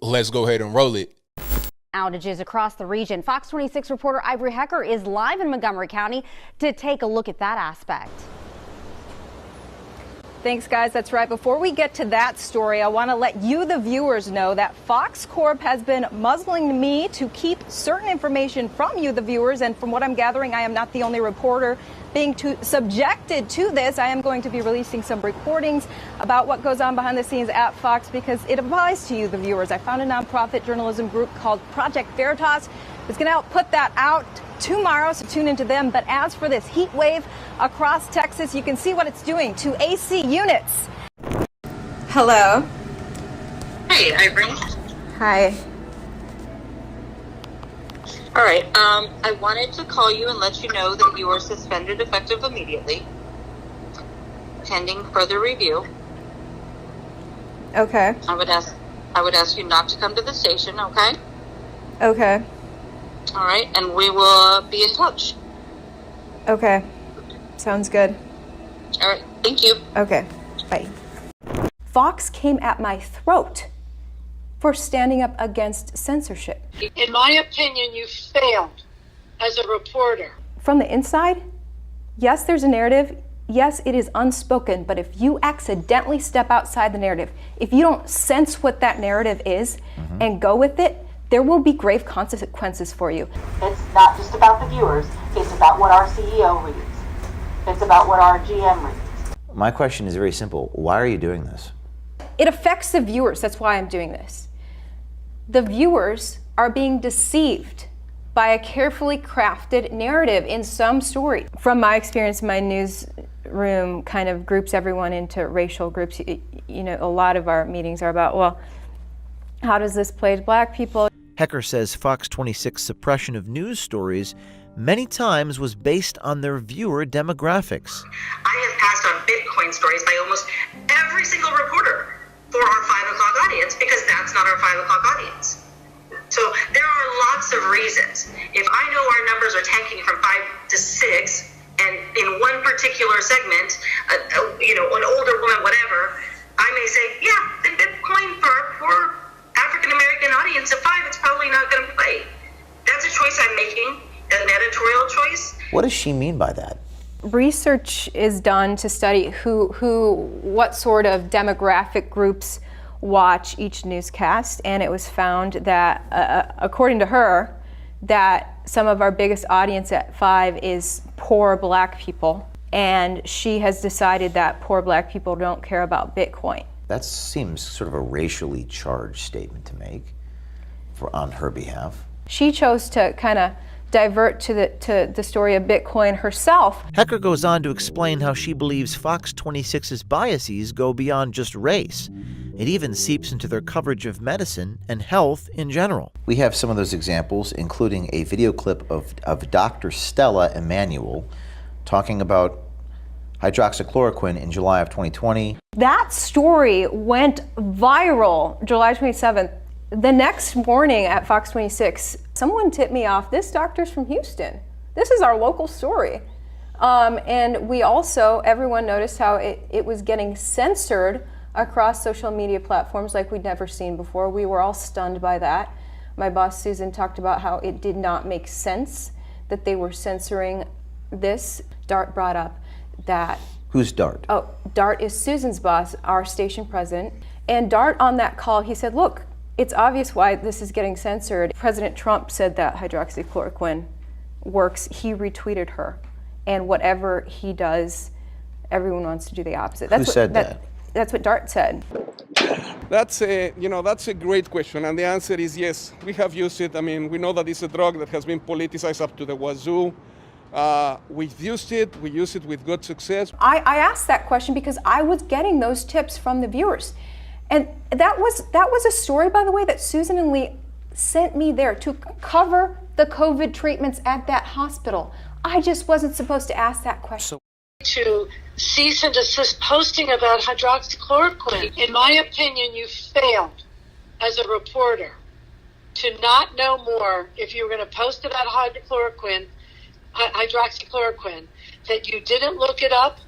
let's go ahead and roll it. Outages across the region. Fox 26 reporter Ivory Hecker is live in Montgomery County to take a look at that aspect. Thanks, guys. That's right. Before we get to that story, I want to let you, the viewers, know that Fox Corp has been muzzling me to keep certain information from you, the viewers. And from what I'm gathering, I am not the only reporter being subjected to this. I am going to be releasing some recordings about what goes on behind the scenes at Fox because it applies to you, the viewers. I found a nonprofit journalism group called Project Veritas. It's going to help put that out tomorrow, so tune into them. But as for this heat wave across Texas, you can see what it's doing to AC units. Hello. Hey, Ivory. Hi. All right. I wanted to call you and let you know that you are suspended effective immediately, pending further review. Okay. I would ask you not to come to the station. Okay. Okay. All right, and we will be in touch. Okay. Sounds good. All right. Thank you. Okay. Bye. Fox came at my throat for standing up against censorship. In my opinion, you failed as a reporter. From the inside, yes, there's a narrative. Yes, it is unspoken, but if you accidentally step outside the narrative, if you don't sense what that narrative is and go with it, there will be grave consequences for you. It's not just about the viewers, it's about what our CEO reads. It's about what our GM reads. My question is very simple. Why are you doing this? It affects the viewers, that's why I'm doing this. The viewers are being deceived by a carefully crafted narrative in some story. From my experience, my newsroom kind of groups everyone into racial groups. You know, a lot of our meetings are about, well, how does this play to black people? Hecker says Fox 26's suppression of news stories many times was based on their viewer demographics. I have passed on Bitcoin stories by almost every single reporter for our 5 o'clock audience because that's not our 5 o'clock audience. So there are lots of reasons. If I know our numbers are tanking from 5 to 6, and in one particular segment, an older woman, whatever, I may say, yeah, the Bitcoin for our poor African-American audience of 5, it's probably not going to play. That's a choice I'm making, an editorial choice. What does she mean by that? Research is done to study what sort of demographic groups watch each newscast, and it was found that, according to her, that some of our biggest audience at 5 is poor black people, and she has decided that poor black people don't care about Bitcoin. That seems sort of a racially charged statement to make on her behalf. She chose to kind of divert to the story of Bitcoin herself. Hecker goes on to explain how she believes Fox 26's biases go beyond just race. It even seeps into their coverage of medicine and health in general. We have some of those examples, including a video clip of Dr. Stella Emanuel talking about hydroxychloroquine in July of 2020. That story went viral July 27th. The next morning at Fox 26, someone tipped me off, this doctor's from Houston. This is our local story. And we also, everyone noticed how it was getting censored across social media platforms like we'd never seen before. We were all stunned by that. My boss, Susan, talked about how it did not make sense that they were censoring this. Dart brought up that. Who's Dart? Oh, Dart is Susan's boss, our station president. And Dart on that call, he said, look, it's obvious why this is getting censored. President Trump said that hydroxychloroquine works. He retweeted her. And whatever he does, everyone wants to do the opposite. Who said that? That's what Dart said. That's a great question, and the answer is yes. We have used it. I mean, we know that it's a drug that has been politicized up to the wazoo. We've used it. We use it with good success. I asked that question because I was getting those tips from the viewers, and that was a story, by the way, that Susan and Lee sent me there to cover the COVID treatments at that hospital. I just wasn't supposed to ask that question. To cease and desist posting about hydroxychloroquine. In my opinion, you failed as a reporter to not know more if you were going to post about hydroxychloroquine, that you didn't look it up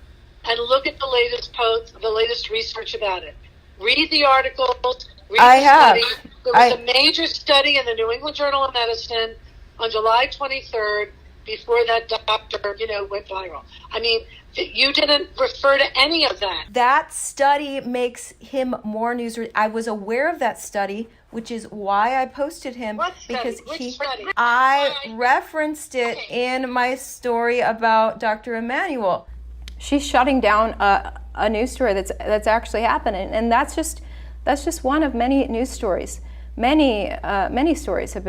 and look at the latest posts, the latest research about it. Read the articles, Read I the have. study. There was a major study in the New England Journal of Medicine on July 23rd before that doctor, went viral. I mean, you didn't refer to any of that. That study makes him more newsworthy. I was aware of that study, which is why I posted him. What study? Because Which study? I referenced it in my story about Dr. Emanuel. She's shutting down a news story that's actually happening, and that's just one of many news stories. Many stories have been